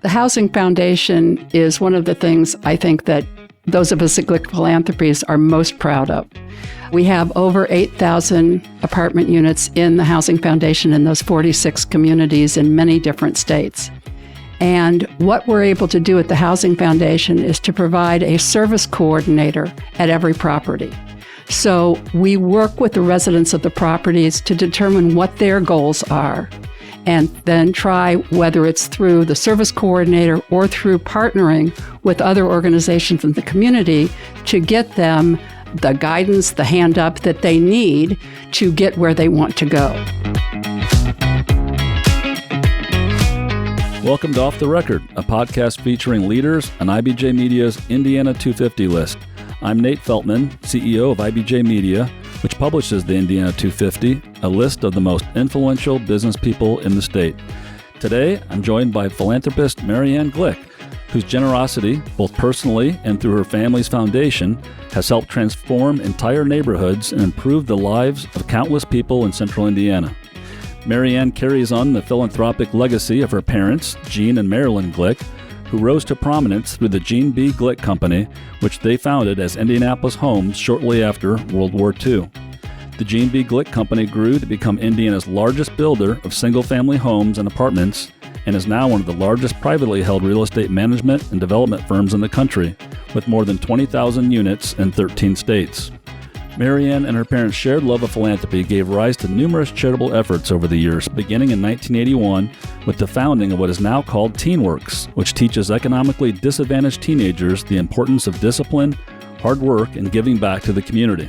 The Housing Foundation is one of the things I think that those of us at Glick Philanthropies are most proud of. We have over 8,000 apartment units in the Housing Foundation in those 46 communities in many different states. And what we're able to do at the Housing Foundation is to provide a service coordinator at every property. So we work with the residents of the properties to determine what their goals are, and then try, whether it's through the service coordinator or through partnering with other organizations in the community, to get them the guidance, the hand up that they need to get where they want to go. Welcome to Off the Record, a podcast featuring leaders on IBJ Media's Indiana 250 list. I'm Nate Feltman, CEO of IBJ Media, which publishes the Indiana 250, a list of the most influential business people in the state. Today, I'm joined by philanthropist Marianne Glick, whose generosity, both personally and through her family's foundation, has helped transform entire neighborhoods and improve the lives of countless people in central Indiana. Marianne carries on the philanthropic legacy of her parents, Gene and Marilyn Glick, who rose to prominence through the Gene B. Glick Company, which they founded as Indianapolis Homes shortly after World War II. The Gene B. Glick Company grew to become Indiana's largest builder of single-family homes and apartments, and is now one of the largest privately held real estate management and development firms in the country, with more than 20,000 units in 13 states. Marianne and her parents' shared love of philanthropy gave rise to numerous charitable efforts over the years, beginning in 1981 with the founding of what is now called TeenWorks, which teaches economically disadvantaged teenagers the importance of discipline, hard work, and giving back to the community.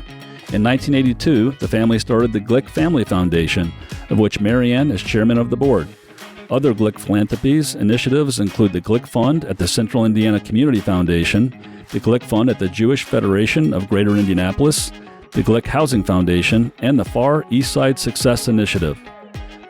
In 1982, the family started the Glick Family Foundation, of which Marianne is chairman of the board. Other Glick philanthropies initiatives include the Glick Fund at the Central Indiana Community Foundation, the Glick Fund at the Jewish Federation of Greater Indianapolis, the Glick Housing Foundation, and the Far East Side Success Initiative.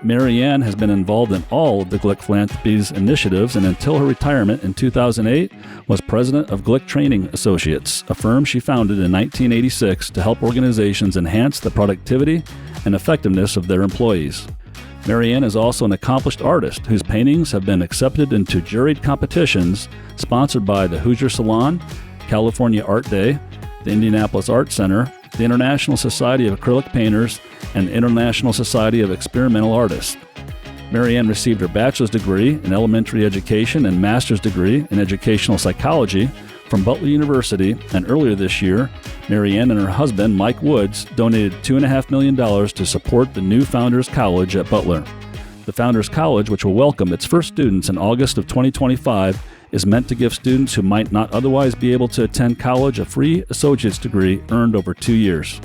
Marianne has been involved in all of the Glick Philanthropies initiatives, and until her retirement in 2008, was president of Glick Training Associates, a firm she founded in 1986 to help organizations enhance the productivity and effectiveness of their employees. Marianne is also an accomplished artist whose paintings have been accepted into juried competitions sponsored by the Hoosier Salon, California Art Day, the Indianapolis Art Center, the International Society of Acrylic Painters, and the International Society of Experimental Artists. Marianne received her bachelor's degree in elementary education and master's degree in educational psychology from Butler University, and earlier this year, Marianne and her husband, Mike Woods, donated $2.5 million to support the new Founders College at Butler. The Founders College, which will welcome its first students in August of 2025, is meant to give students who might not otherwise be able to attend college a free associate's degree earned over 2 years.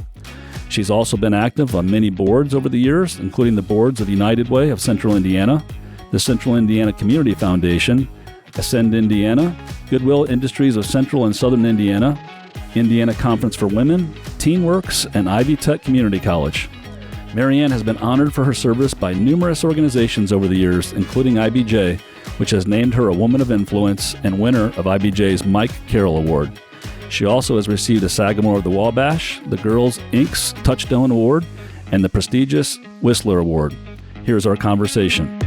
She's also been active on many boards over the years, including the boards of United Way of Central Indiana, the Central Indiana Community Foundation, Ascend Indiana, Goodwill Industries of Central and Southern Indiana, Indiana Conference for Women, TeenWorks, and Ivy Tech Community College. Marianne has been honored for her service by numerous organizations over the years, including IBJ, which has named her a Woman of Influence and winner of IBJ's Mike Carroll Award. She also has received a Sagamore of the Wabash, the Girls Inc.'s Touchstone Award, and the prestigious Whistler Award. Here's our conversation.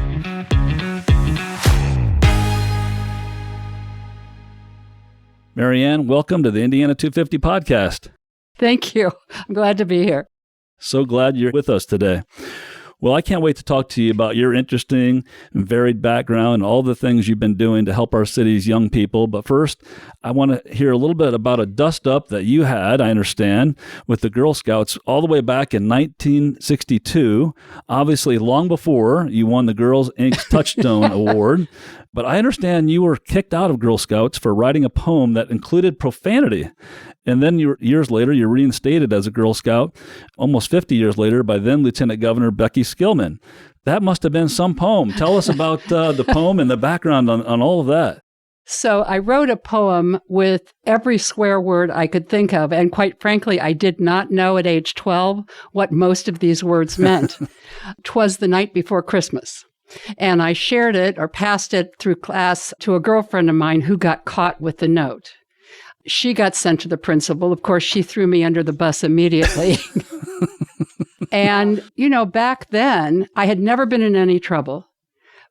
Marianne, welcome to the Indiana 250 podcast. Thank you. I'm glad to be here. So glad you're with us today. Well, I can't wait to talk to you about your interesting and varied background and all the things you've been doing to help our city's young people. But first, I want to hear a little bit about a dust-up that you had, I understand, with the Girl Scouts all the way back in 1962, obviously long before you won the Girls Inc.'s Touchstone Award. But I understand you were kicked out of Girl Scouts for writing a poem that included profanity. And then years later, you're reinstated as a Girl Scout, almost 50 years later, by then Lieutenant Governor Becky Skillman. That must have been some poem. Tell us about the poem and the background on all of that. So I wrote a poem with every swear word I could think of. And quite frankly, I did not know at age 12 what most of these words meant. 'Twas the night before Christmas. And I shared it or passed it through class to a girlfriend of mine who got caught with the note. She got sent to the principal. Of course, she threw me under the bus immediately. And, back then, I had never been in any trouble.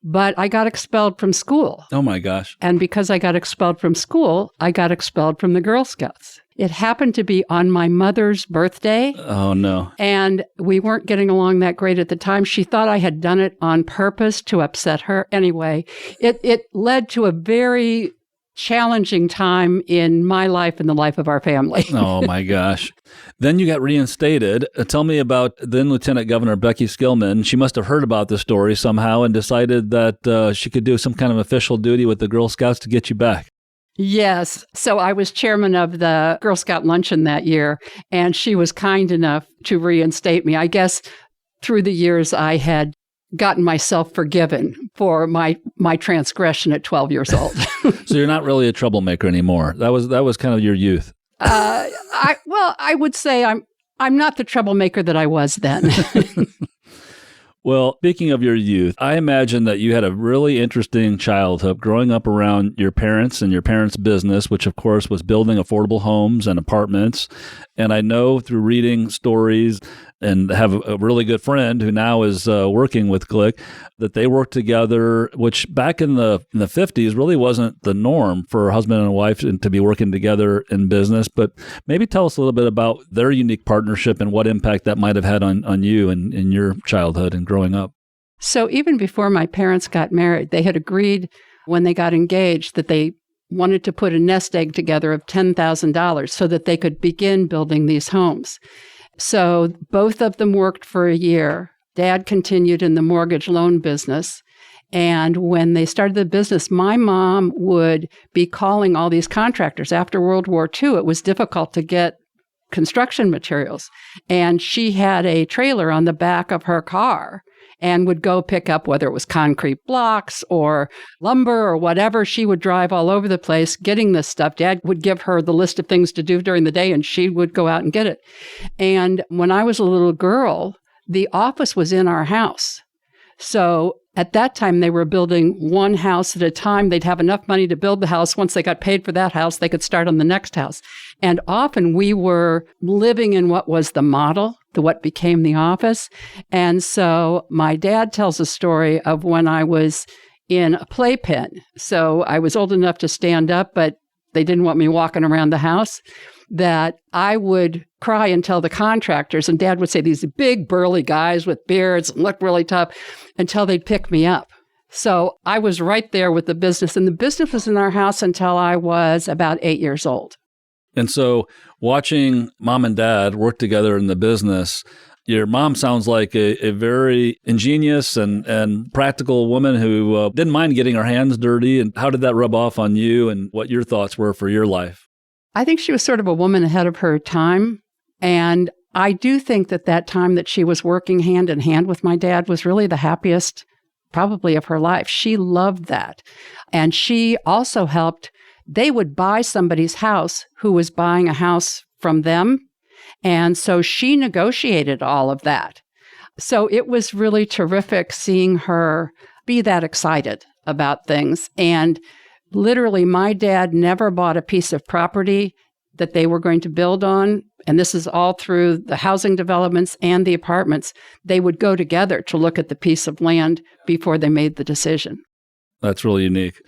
But I got expelled from school. Oh my gosh. And because I got expelled from school, I got expelled from the Girl Scouts. It happened to be on my mother's birthday. Oh no. And we weren't getting along that great at the time. She thought I had done it on purpose to upset her. Anyway, it led to a very challenging time in my life and the life of our family. Oh my gosh. Then you got reinstated. Tell me about then Lieutenant Governor Becky Skillman. She must have heard about the story somehow and decided that she could do some kind of official duty with the Girl Scouts to get you back. Yes. So I was chairman of the Girl Scout luncheon that year, and she was kind enough to reinstate me. I guess through the years I had gotten myself forgiven for my transgression at 12 years old. So you're not really a troublemaker anymore. That was kind of your youth. I would say I'm not the troublemaker that I was then. Well, speaking of your youth, I imagine that you had a really interesting childhood growing up around your parents and your parents' business, which of course was building affordable homes and apartments. And I know through reading stories and have a really good friend who now is working with Glick, that they worked together, which back in the 50s really wasn't the norm for a husband and a wife to be working together in business. But maybe tell us a little bit about their unique partnership and what impact that might have had on you and in your childhood and growing up. So even before my parents got married, they had agreed when they got engaged that they wanted to put a nest egg together of $10,000 so that they could begin building these homes. So both of them worked for a year. Dad continued in the mortgage loan business. And when they started the business, my mom would be calling all these contractors. After World War II, it was difficult to get construction materials. And she had a trailer on the back of her car and would go pick up whether it was concrete blocks or lumber or whatever. She would drive all over the place getting this stuff. Dad would give her the list of things to do during the day, and she would go out and get it. And when I was a little girl, the office was in our house. So at that time, they were building one house at a time. They'd have enough money to build the house. Once they got paid for that house, they could start on the next house. And often we were living in what was the model, what became the office. And so my dad tells a story of when I was in a playpen. So I was old enough to stand up, but they didn't want me walking around the house, that I would cry and tell the contractors, and Dad would say these big burly guys with beards and look really tough, until they'd pick me up. So I was right there with the business, and the business was in our house until I was about 8 years old. And so watching mom and dad work together in the business, your mom sounds like a very ingenious and practical woman who didn't mind getting her hands dirty. And how did that rub off on you and what your thoughts were for your life? I think she was sort of a woman ahead of her time. And I do think that time that she was working hand in hand with my dad was really the happiest probably of her life. She loved that. And she also helped. They would buy somebody's house who was buying a house from them. And so she negotiated all of that. So it was really terrific seeing her be that excited about things. And literally, my dad never bought a piece of property that they were going to build on. And this is all through the housing developments and the apartments. They would go together to look at the piece of land before they made the decision. That's really unique.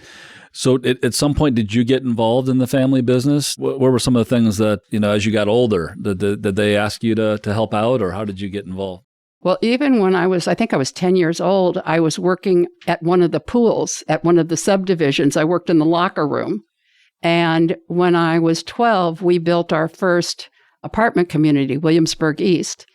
So at some point, did you get involved in the family business? What were some of the things that, as you got older, did they ask you to help out, or how did you get involved? Well, even when I was 10 years old, I was working at one of the pools at one of the subdivisions. I worked in the locker room. And when I was 12, we built our first apartment community, Williamsburg East.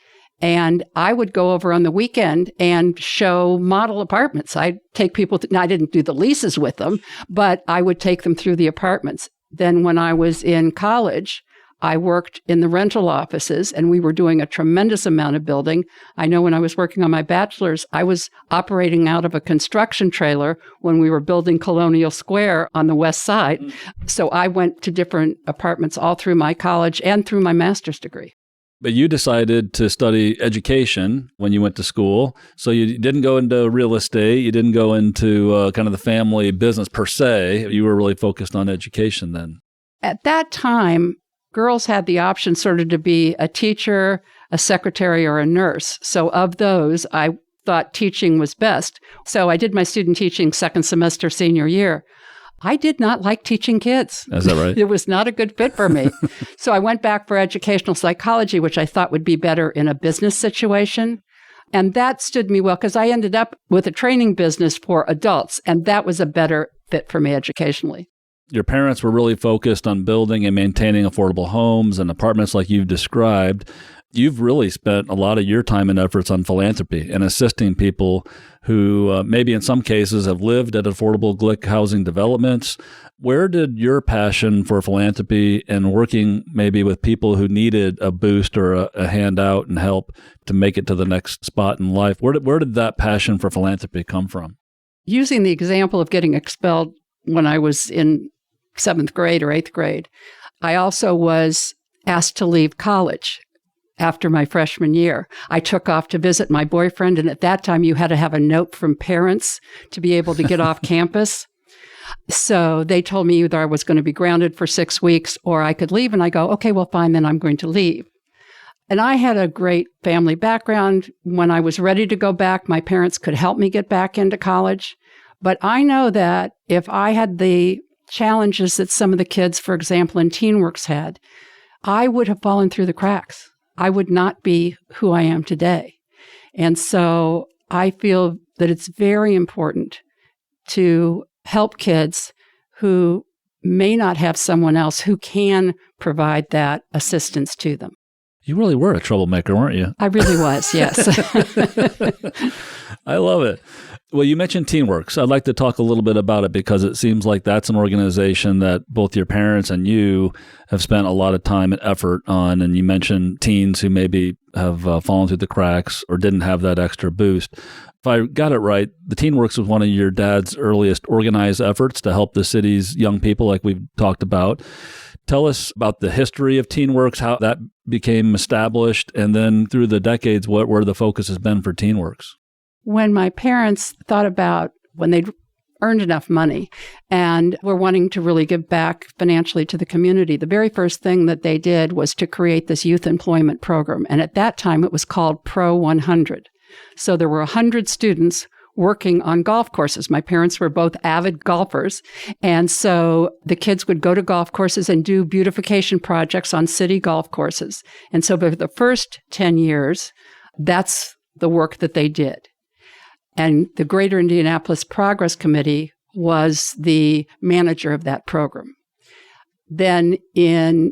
And I would go over on the weekend and show model apartments. I'd take people, I didn't do the leases with them, but I would take them through the apartments. Then when I was in college, I worked in the rental offices, and we were doing a tremendous amount of building. I know when I was working on my bachelor's, I was operating out of a construction trailer when we were building Colonial Square on the west side. So I went to different apartments all through my college and through my master's degree. But you decided to study education when you went to school. So you didn't go into real estate. You didn't go into kind of the family business per se. You were really focused on education then. At that time, girls had the option sort of to be a teacher, a secretary, or a nurse. So of those, I thought teaching was best. So I did my student teaching second semester senior year. I did not like teaching kids. Is that right? It was not a good fit for me. So I went back for educational psychology, which I thought would be better in a business situation. And that stood me well because I ended up with a training business for adults, and that was a better fit for me educationally. Your parents were really focused on building and maintaining affordable homes and apartments like you've described. You've really spent a lot of your time and efforts on philanthropy and assisting people who maybe in some cases have lived at affordable Glick housing developments. Where did your passion for philanthropy and working maybe with people who needed a boost or a handout and help to make it to the next spot in life, where did that passion for philanthropy come from? Using the example of getting expelled when I was in 7th grade or 8th grade, I also was asked to leave college. After my freshman year, I took off to visit my boyfriend. And at that time, you had to have a note from parents to be able to get off campus. So they told me either I was going to be grounded for 6 weeks or I could leave. And I go, okay, well, fine, then I'm going to leave. And I had a great family background. When I was ready to go back, my parents could help me get back into college. But I know that if I had the challenges that some of the kids, for example, in TeenWorks had, I would have fallen through the cracks. I would not be who I am today. And so I feel that it's very important to help kids who may not have someone else who can provide that assistance to them. You really were a troublemaker, weren't you? I really was, yes. I love it. Well, you mentioned TeenWorks. I'd like to talk a little bit about it because it seems like that's an organization that both your parents and you have spent a lot of time and effort on. And you mentioned teens who maybe have fallen through the cracks or didn't have that extra boost. If I got it right, the TeenWorks was one of your dad's earliest organized efforts to help the city's young people like we've talked about. Tell us about the history of TeenWorks, how that became established, and then through the decades, where the focus has been for TeenWorks. When my parents thought about when they'd earned enough money and were wanting to really give back financially to the community, the very first thing that they did was to create this youth employment program. And at that time, it was called Pro 100. So there were 100 students working on golf courses. My parents were both avid golfers. And so the kids would go to golf courses and do beautification projects on city golf courses. And so for the first 10 years, that's the work that they did. And the Greater Indianapolis Progress Committee was the manager of that program. Then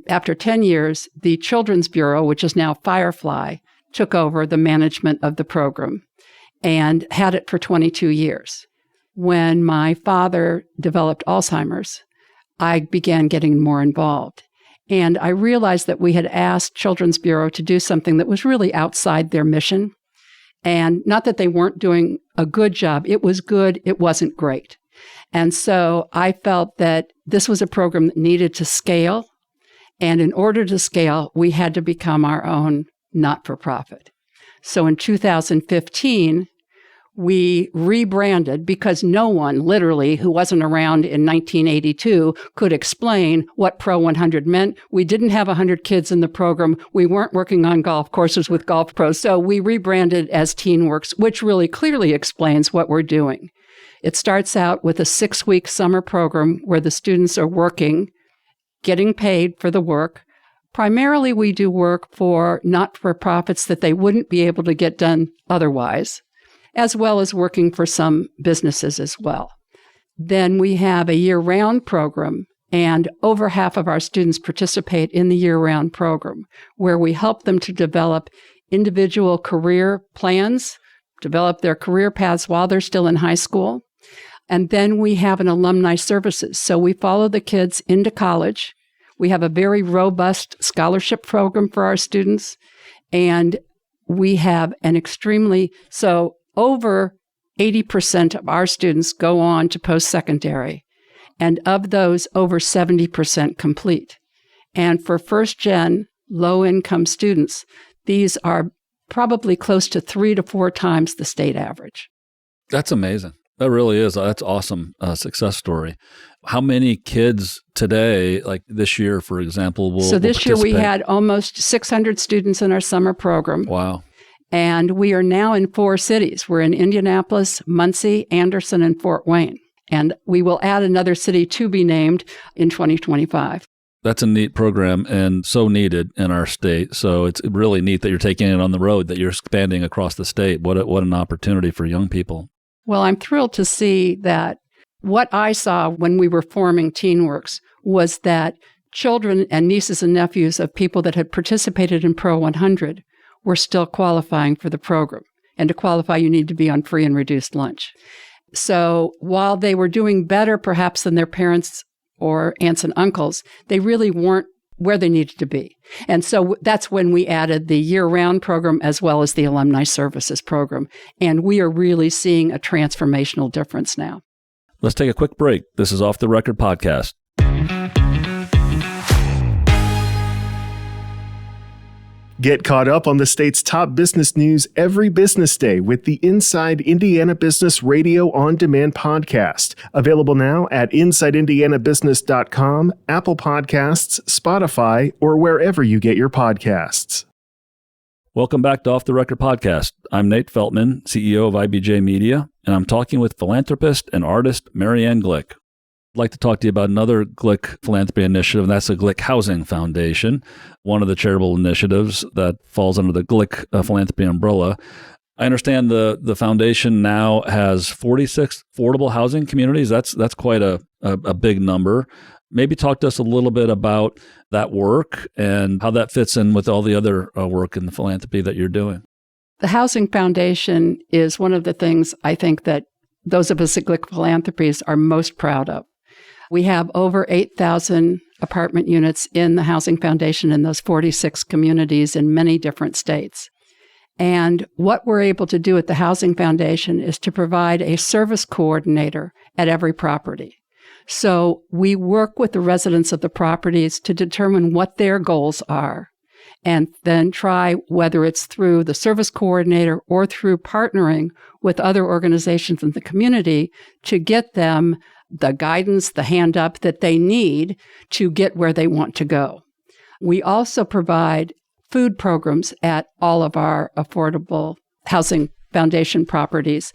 after 10 years, the Children's Bureau, which is now Firefly, took over the management of the program and had it for 22 years. When my father developed Alzheimer's, I began getting more involved. And I realized that we had asked Children's Bureau to do something that was really outside their mission. And not that they weren't doing a good job. It was good. It wasn't great. And so I felt that this was a program that needed to scale. And in order to scale, we had to become our own not-for-profit. So in 2015, we rebranded because no one, literally, who wasn't around in 1982 could explain what Pro 100 meant. We didn't have 100 kids in the program. We weren't working on golf courses with golf pros. So we rebranded as TeenWorks, which really clearly explains what we're doing. It starts out with a 6-week summer program where the students are working, getting paid for the work. Primarily, we do work for not-for-profits that they wouldn't be able to get done otherwise, as well as working for some businesses as well. Then we have a year-round program, and over half of our students participate in the year-round program, where we help them to develop individual career plans, develop their career paths while they're still in high school. And then we have an alumni services. So we follow the kids into college. We have a very robust scholarship program for our students, and we have over 80% of our students go on to post-secondary, and of those, over 70% complete. And for first-gen, low-income students, these are probably close to 3 to 4 times the state average. That's amazing. That really is. That's awesome success story. How many kids today, like this year, for example, will So this year we participate? had almost 600 students in our summer program. Wow. And we are now in 4 cities. We're in Indianapolis, Muncie, Anderson, and Fort Wayne. And we will add another city to be named in 2025. That's a neat program and so needed in our state. So it's really neat that you're taking it on the road, that you're expanding across the state. What an opportunity for young people. Well, I'm thrilled to see that what I saw when we were forming TeenWorks was that children and nieces and nephews of people that had participated in Pro 100 were still qualifying for the program. And to qualify, you need to be on free and reduced lunch. So while they were doing better perhaps than their parents or aunts and uncles, they really weren't where they needed to be. And so that's when we added the year-round program as well as the alumni services program. And we are really seeing a transformational difference now. Let's take a quick break. This is Off the Record Podcast. Get caught up on the state's top business news every business day with the Inside Indiana Business Radio On Demand podcast. Available now at InsideIndianaBusiness.com, Apple Podcasts, Spotify, or wherever you get your podcasts. Welcome back to Off the Record Podcast. I'm Nate Feltman, CEO of IBJ Media, and I'm talking with philanthropist and artist Marianne Glick. I'd like to talk to you about another Glick philanthropy initiative, and that's the Glick Housing Foundation, one of the charitable initiatives that falls under the Glick philanthropy umbrella. I understand the foundation now has 46 affordable housing communities. That's quite a big number. Maybe talk to us a little bit about that work and how that fits in with all the other work in the philanthropy that you're doing. The Housing Foundation is one of the things I think that those of us at Glick Philanthropies are most proud of. We have over 8,000 apartment units in the Housing Foundation in those 46 communities in many different states. And what we're able to do at the Housing Foundation is to provide a service coordinator at every property. So we work with the residents of the properties to determine what their goals are, and then try, whether it's through the service coordinator or through partnering with other organizations in the community, to get them the guidance, the hand up that they need to get where they want to go. We also provide food programs at all of our affordable Housing Foundation properties.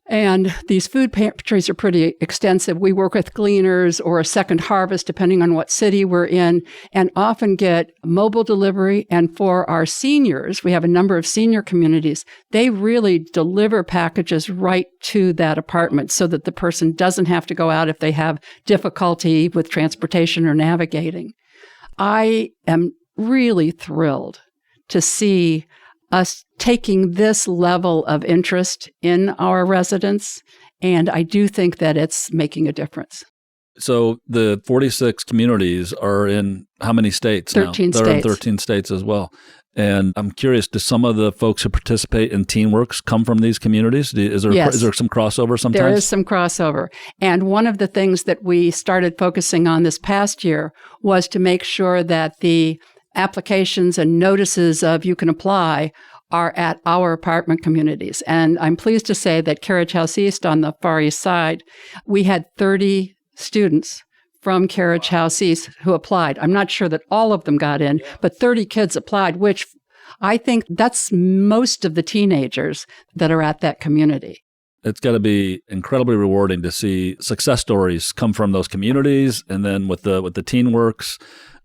And these food pantries are pretty extensive. We work with Gleaners or a Second Harvest, depending on what city we're in, and often get mobile delivery. And for our seniors, we have a number of senior communities. They really deliver packages right to that apartment so that the person doesn't have to go out if they have difficulty with transportation or navigating. I am really thrilled to see us taking this level of interest in our residents, and I do think that it's making a difference. So the 46 communities are in how many states 13 now? states. They're in 13 states as well. And I'm curious, do some of the folks who participate in TeenWorks come from these communities? Is there some crossover sometimes? There is some crossover. And one of the things that we started focusing on this past year was to make sure that the applications and notices of you can apply are at our apartment communities. And I'm pleased to say that Carriage House East on the Far East Side, we had 30 students from Carriage House East who applied. I'm not sure that all of them got in, but 30 kids applied, which I think that's most of the teenagers that are at that community. It's got to be incredibly rewarding to see success stories come from those communities, and then with the TeenWorks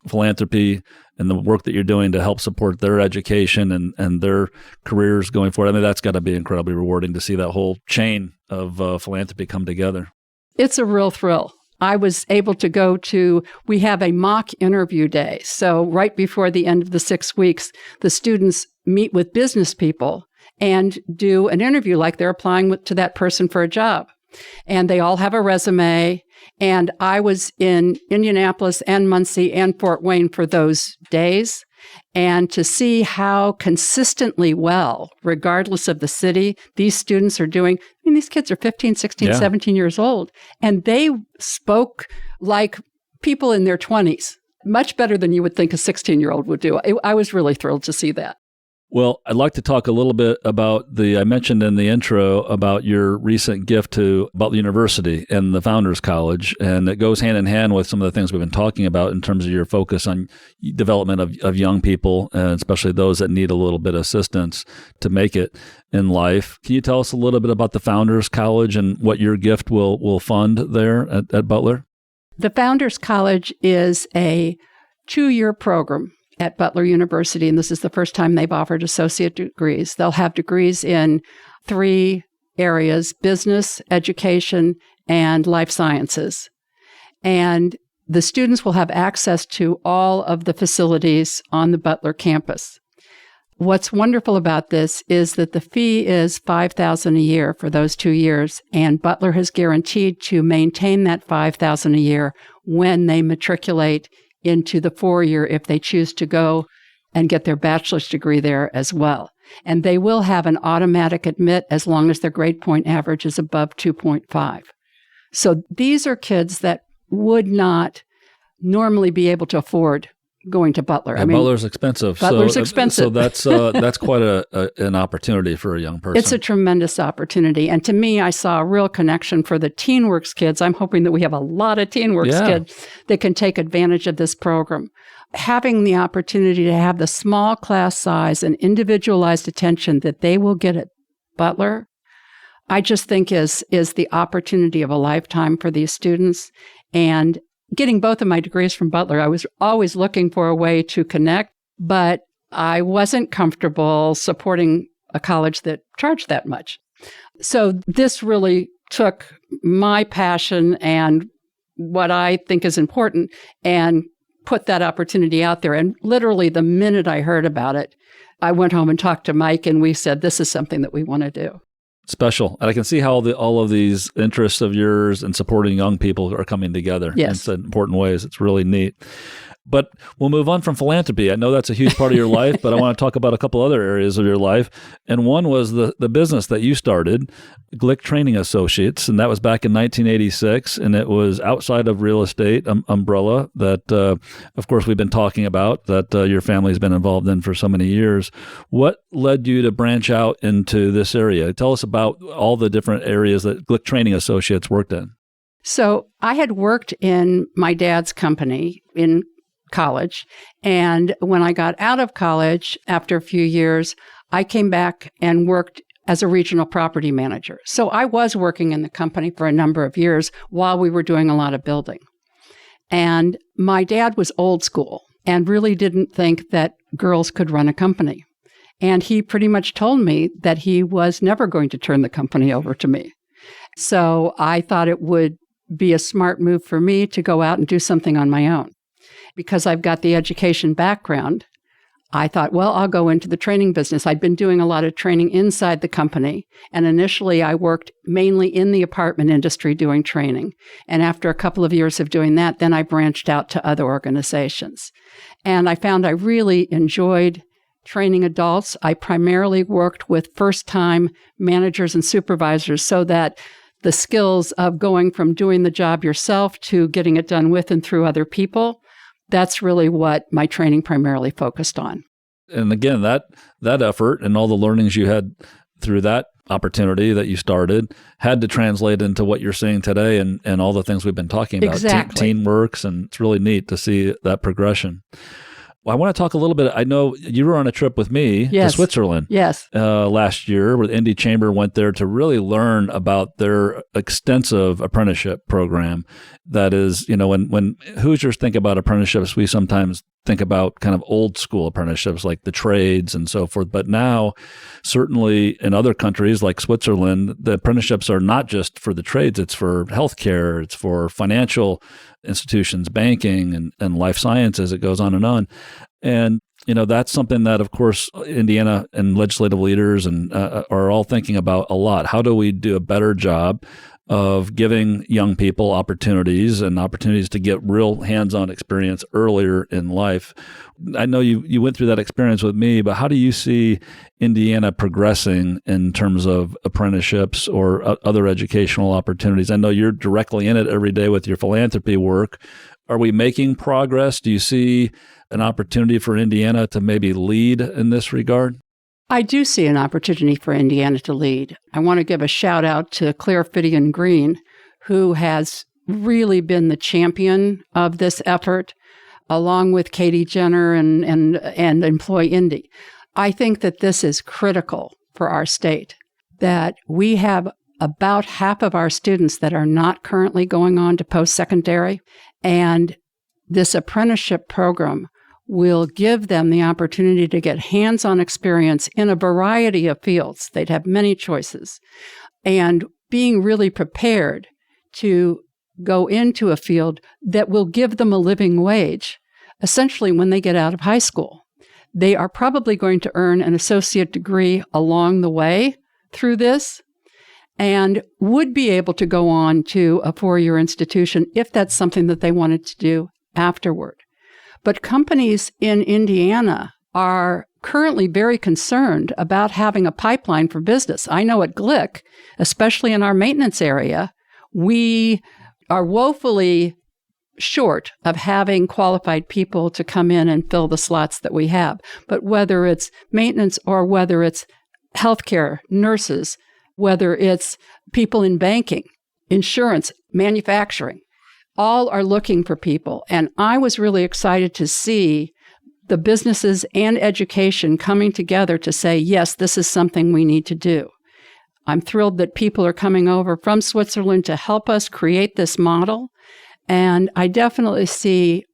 philanthropy and the work that you're doing to help support their education and their careers going forward. I mean, that's got to be incredibly rewarding to see that whole chain of philanthropy come together. It's a real thrill. I was able to we have a mock interview day. So right before the end of the 6 weeks, the students meet with business people and do an interview like they're applying to that person for a job. And they all have a resume. And I was in Indianapolis and Muncie and Fort Wayne for those days. And to see how consistently well, regardless of the city, these students are doing. I mean, these kids are 15, 16, 17 years old. And they spoke like people in their 20s, much better than you would think a 16-year-old would do. I was really thrilled to see that. Well, I'd like to talk a little bit about I mentioned in the intro about your recent gift to Butler University and the Founders College, and it goes hand in hand with some of the things we've been talking about in terms of your focus on development of young people, and especially those that need a little bit of assistance to make it in life. Can you tell us a little bit about the Founders College and what your gift will fund there at Butler? The Founders College is a 2-year program at Butler University, and this is the first time they've offered associate degrees. They'll have degrees in 3 areas: business, education, and life sciences. And the students will have access to all of the facilities on the Butler campus. What's wonderful about this is that the fee is $5,000 a year for those 2 years, and Butler has guaranteed to maintain that $5,000 a year when they matriculate into the 4-year if they choose to go and get their bachelor's degree there as well. And they will have an automatic admit as long as their grade point average is above 2.5. So these are kids that would not normally be able to afford going to Butler. And Butler's expensive. Butler's expensive. So that's quite an opportunity for a young person. It's a tremendous opportunity. And to me, I saw a real connection for the TeenWorks kids. I'm hoping that we have a lot of TeenWorks kids that can take advantage of this program. Having the opportunity to have the small class size and individualized attention that they will get at Butler, I just think is the opportunity of a lifetime for these students. And getting both of my degrees from Butler, I was always looking for a way to connect, but I wasn't comfortable supporting a college that charged that much. So this really took my passion and what I think is important and put that opportunity out there. And literally the minute I heard about it, I went home and talked to Mike, and we said, this is something that we want to do. Special. And I can see how all of these interests of yours and supporting young people are coming together in important ways. It's really neat. But we'll move on from philanthropy. I know that's a huge part of your life, but I want to talk about a couple other areas of your life. And one was the business that you started, Glick Training Associates, and that was back in 1986, and it was outside of real estate umbrella that, of course, we've been talking about, that your family's been involved in for so many years. What led you to branch out into this area? Tell us about all the different areas that Glick Training Associates worked in. So I had worked in my dad's company in college. And when I got out of college, after a few years, I came back and worked as a regional property manager. So I was working in the company for a number of years while we were doing a lot of building. And my dad was old school and really didn't think that girls could run a company. And he pretty much told me that he was never going to turn the company over to me. So I thought it would be a smart move for me to go out and do something on my own. Because I've got the education background, I thought, well, I'll go into the training business. I'd been doing a lot of training inside the company. And initially, I worked mainly in the apartment industry doing training. And after a couple of years of doing that, then I branched out to other organizations. And I found I really enjoyed training adults. I primarily worked with first-time managers and supervisors so that the skills of going from doing the job yourself to getting it done with and through other people, that's really what my training primarily focused on. And again, that effort and all the learnings you had through that opportunity that you started had to translate into what you're seeing today and all the things we've been talking about. Exactly. TeenWorks, and it's really neat to see that progression. Well, I want to talk a little bit. I know you were on a trip with me to Switzerland last year, where the Indy Chamber went there to really learn about their extensive apprenticeship program. That is, when Hoosiers think about apprenticeships, we sometimes think about kind of old school apprenticeships like the trades and so forth. But now, certainly in other countries like Switzerland, the apprenticeships are not just for the trades. It's for healthcare. It's for financial institutions, banking, and life sciences. It goes on and on. And, that's something that, of course, Indiana and legislative leaders and are all thinking about a lot. How do we do a better job of giving young people opportunities to get real hands-on experience earlier in life? I know you went through that experience with me, but how do you see Indiana progressing in terms of apprenticeships or other educational opportunities? I know you're directly in it every day with your philanthropy work. Are we making progress? Do you see an opportunity for Indiana to maybe lead in this regard? I do see an opportunity for Indiana to lead. I want to give a shout out to Claire Fittian Green, who has really been the champion of this effort, along with Katie Jenner and Employ Indy. I think that this is critical for our state, that we have about half of our students that are not currently going on to post-secondary, and this apprenticeship program will give them the opportunity to get hands-on experience in a variety of fields. They'd have many choices. And being really prepared to go into a field that will give them a living wage, essentially when they get out of high school. They are probably going to earn an associate degree along the way through this and would be able to go on to a 4-year institution if that's something that they wanted to do afterward. But companies in Indiana are currently very concerned about having a pipeline for business. I know at Glick, especially in our maintenance area, we are woefully short of having qualified people to come in and fill the slots that we have. But whether it's maintenance or whether it's healthcare, nurses, whether it's people in banking, insurance, manufacturing, all are looking for people. And I was really excited to see the businesses and education coming together to say, yes, this is something we need to do. I'm thrilled that people are coming over from Switzerland to help us create this model. And I definitely see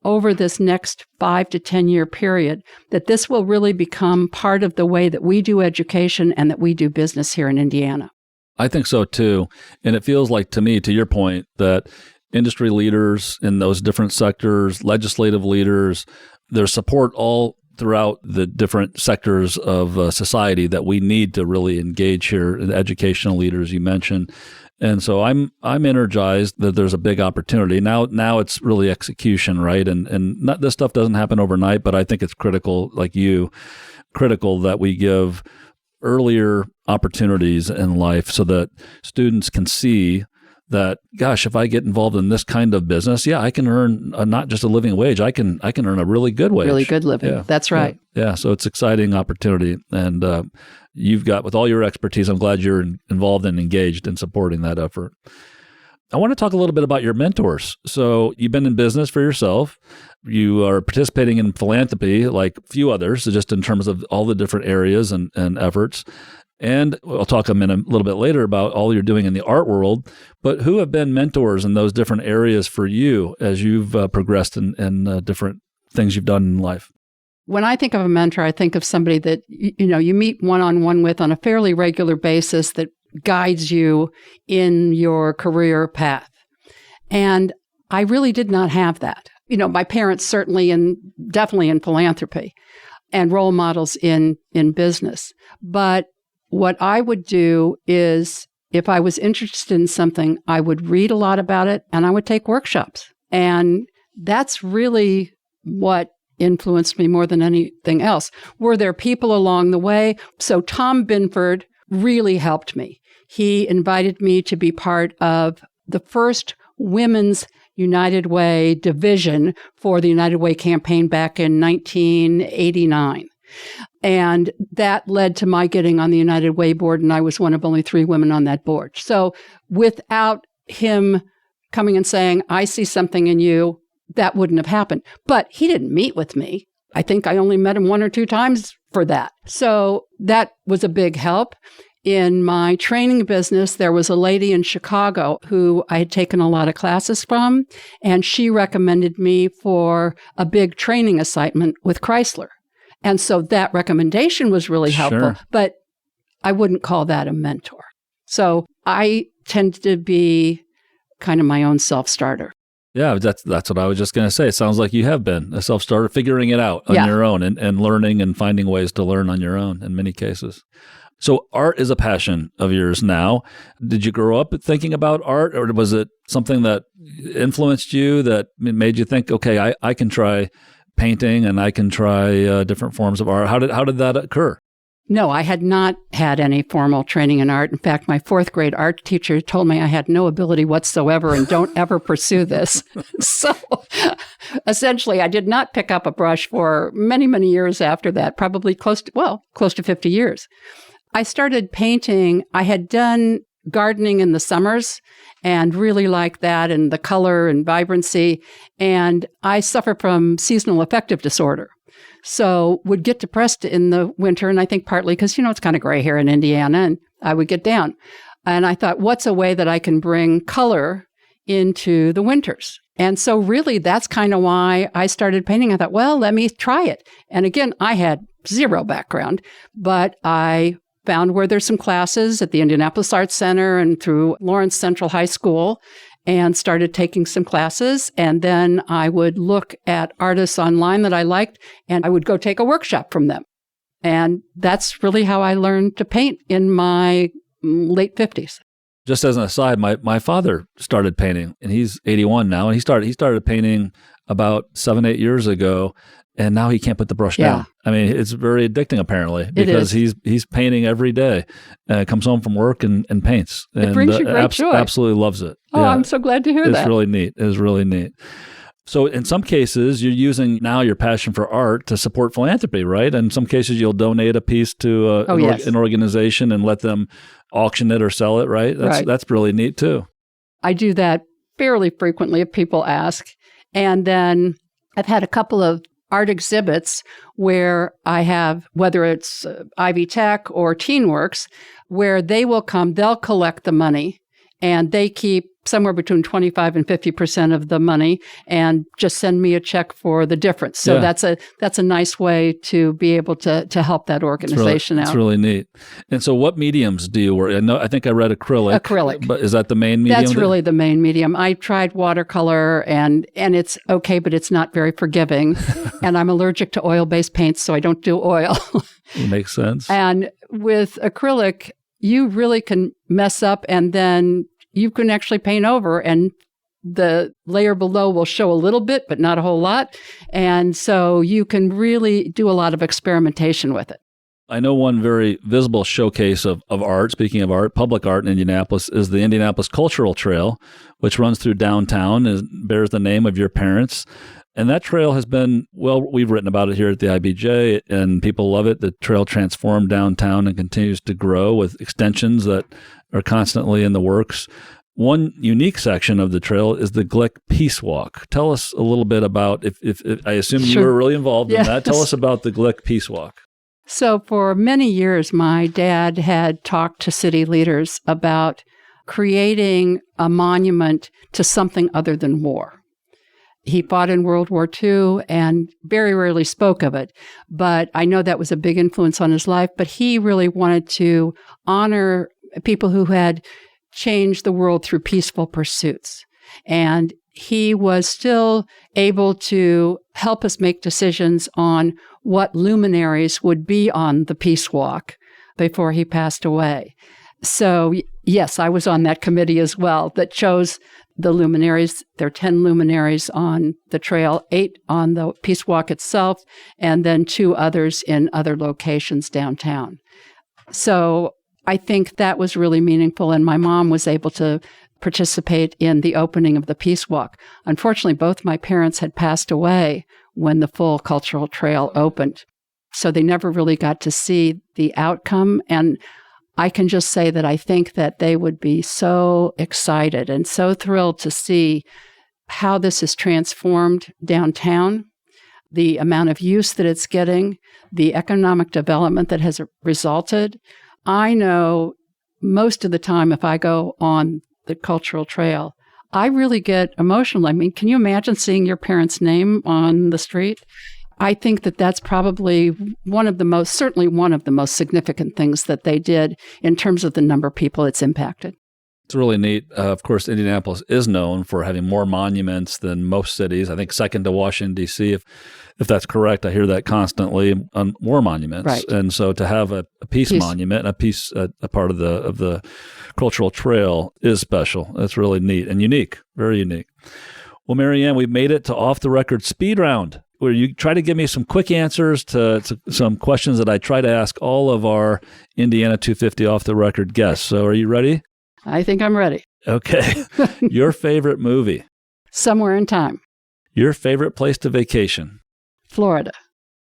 over this next 5 to 10 year period that this will really become part of the way that we do education and that we do business here in Indiana. I think so too. And it feels like to me, to your point, that industry leaders in those different sectors, legislative leaders, there's support all throughout the different sectors of society that we need to really engage here, the educational leaders you mentioned. And so I'm energized that there's a big opportunity. Now it's really execution, right? And not, this stuff doesn't happen overnight, but I think it's critical, critical that we give earlier opportunities in life so that students can see that, gosh, if I get involved in this kind of business, I can earn not just a living wage, I can earn a really good wage. Really good living. Yeah. That's right. Yeah. So it's exciting opportunity. And you've got, with all your expertise, I'm glad you're involved and engaged in supporting that effort. I want to talk a little bit about your mentors. So you've been in business for yourself. You are participating in philanthropy like few others, just in terms of all the different areas and efforts. And I'll talk a little bit later about all you're doing in the art world. But who have been mentors in those different areas for you as you've progressed in different things you've done in life? When I think of a mentor, I think of somebody that you meet one-on-one with on a fairly regular basis that guides you in your career path. And I really did not have that. My parents certainly and definitely in philanthropy and role models in business. But what I would do is, if I was interested in something, I would read a lot about it and I would take workshops. And that's really what influenced me more than anything else. Were there people along the way? So Tom Binford really helped me. He invited me to be part of the first Women's United Way division for the United Way campaign back in 1989. And that led to my getting on the United Way board, and I was one of only 3 women on that board. So without him coming and saying, I see something in you, that wouldn't have happened. But he didn't meet with me. I think I only met him 1 or 2 times for that. So that was a big help. In my training business, there was a lady in Chicago who I had taken a lot of classes from, and she recommended me for a big training assignment with Chrysler. And so that recommendation was really helpful, Sure. But I wouldn't call that a mentor. So I tend to be kind of my own self-starter. Yeah, that's what I was just going to say. It sounds like you have been a self-starter, figuring it out on your own and learning and finding ways to learn on your own in many cases. So art is a passion of yours now. Did you grow up thinking about art, or was it something that influenced you that made you think, okay, I can try painting and I can try different forms of art? How did that occur? No, I had not had any formal training in art. In fact, my 4th grade art teacher told me I had no ability whatsoever and don't ever pursue this. So Essentially, I did not pick up a brush for many, many years after that, probably close to 50 years. I started painting. I had done gardening in the summers and really liked that and the color and vibrancy. And I suffer from seasonal affective disorder. So would get depressed in the winter. And I think partly because, it's kind of gray here in Indiana, and I would get down. And I thought, what's a way that I can bring color into the winters? And so really that's kind of why I started painting. I thought, well, let me try it. And again, I had zero background, but I found where there's some classes at the Indianapolis Arts Center and through Lawrence Central High School, and started taking some classes. And then I would look at artists online that I liked, and I would go take a workshop from them. And that's really how I learned to paint in my late 50s. Just as an aside, my father started painting, and he's 81 now, and he started painting about 7-8 years ago, and now he can't put the brush down. I mean, it's very addicting apparently, because he's painting every day. Comes home from work and paints. It brings you great joy. Absolutely loves it. Oh, yeah. I'm so glad to hear that. It's really neat. It is really neat. So in some cases, you're using now your passion for art to support philanthropy, right? In some cases, you'll donate a piece to an organization and let them auction it or sell it, right? That's really neat too. I do that fairly frequently if people ask. And then I've had a couple of art exhibits where I have, whether it's Ivy Tech or TeenWorks, where they will come, they'll collect the money, and they keep somewhere between 25 and 50% of the money and just send me a check for the difference. So that's a nice way to be able to help that organization out. It's really neat. And so what mediums do you work? I think I read acrylic. Acrylic. But is that the main medium? That's really the main medium. I tried watercolor and it's okay, but it's not very forgiving. And I'm allergic to oil-based paints, so I don't do oil. Makes sense. And with acrylic, you really can mess up, and then you can actually paint over, and the layer below will show a little bit, but not a whole lot. And so you can really do a lot of experimentation with it. I know one very visible showcase of art, speaking of art, public art in Indianapolis, is the Indianapolis Cultural Trail, which runs through downtown and bears the name of your parents. And that trail has been, we've written about it here at the IBJ, and people love it. The trail transformed downtown and continues to grow with extensions that are constantly in the works. One unique section of the trail is the Glick Peace Walk. Tell us a little bit about, if I assume you were really involved in that. Tell us about the Glick Peace Walk. So for many years, my dad had talked to city leaders about creating a monument to something other than war. He fought in World War II and very rarely spoke of it, but I know that was a big influence on his life. But he really wanted to honor people who had changed the world through peaceful pursuits. And he was still able to help us make decisions on what luminaries would be on the Peace Walk before he passed away. So yes, I was on that committee as well that chose the luminaries. There are 10 luminaries on the trail, 8 on the Peace Walk itself, and then 2 others in other locations downtown. So I think that was really meaningful, and my mom was able to participate in the opening of the Peace Walk. Unfortunately, both my parents had passed away when the full cultural trail opened, so they never really got to see the outcome. And I can just say that I think that they would be so excited and so thrilled to see how this has transformed downtown, the amount of use that it's getting, the economic development that has resulted. I know most of the time if I go on the cultural trail, I really get emotional. I mean, can you imagine seeing your parents' name on the street? I think that that's probably certainly one of the most significant things that they did in terms of the number of people it's impacted. It's really neat. Of course, Indianapolis is known for having more monuments than most cities. I think second to Washington, D.C., if that's correct. I hear that constantly on war monuments. Right. And so to have a peace monument, a part of the cultural trail is special. That's really neat and unique, very unique. Well, Marianne, we've made it to Off the Record Speed Round, where you try to give me some quick answers to some questions that I try to ask all of our Indiana 250 Off the Record guests. So are you ready? I think I'm ready. Okay. Your favorite movie? Somewhere in Time. Your favorite place to vacation? Florida.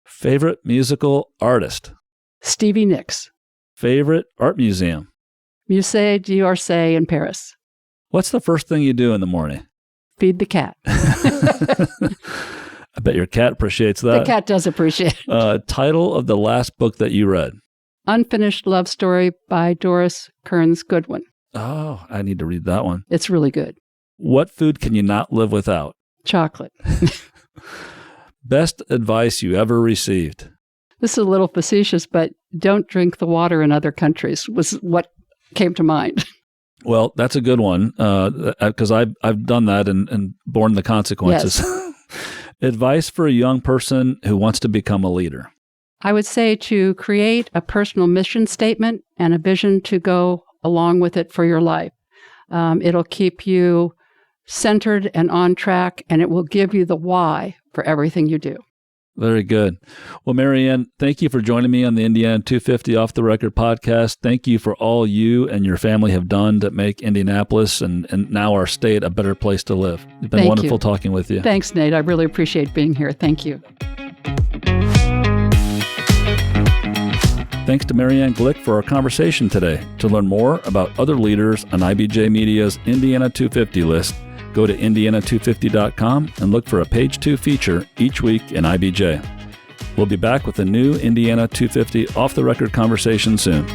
Favorite musical artist? Stevie Nicks. Favorite art museum? Musée d'Orsay in Paris. What's the first thing you do in the morning? Feed the cat. I bet your cat appreciates that. The cat does appreciate it. Title of the last book that you read? Unfinished Love Story by Doris Kearns Goodwin. Oh, I need to read that one. It's really good. What food can you not live without? Chocolate. Best advice you ever received? This is a little facetious, but don't drink the water in other countries was what came to mind. Well, that's a good one because I've done that and borne the consequences. Yes. Advice for a young person who wants to become a leader? I would say to create a personal mission statement and a vision to go along with it for your life. It'll keep you centered and on track, and it will give you the why for everything you do. Very good. Well, Marianne, thank you for joining me on the Indiana 250 Off the Record podcast. Thank you for all you and your family have done to make Indianapolis and now our state a better place to live. It's been wonderful talking with you. Thanks, Nate. I really appreciate being here. Thank you. Thanks to Marianne Glick for our conversation today. To learn more about other leaders on IBJ Media's Indiana 250 list, go to Indiana250.com and look for a Page 2 feature each week in IBJ. We'll be back with a new Indiana 250 Off the Record conversation soon.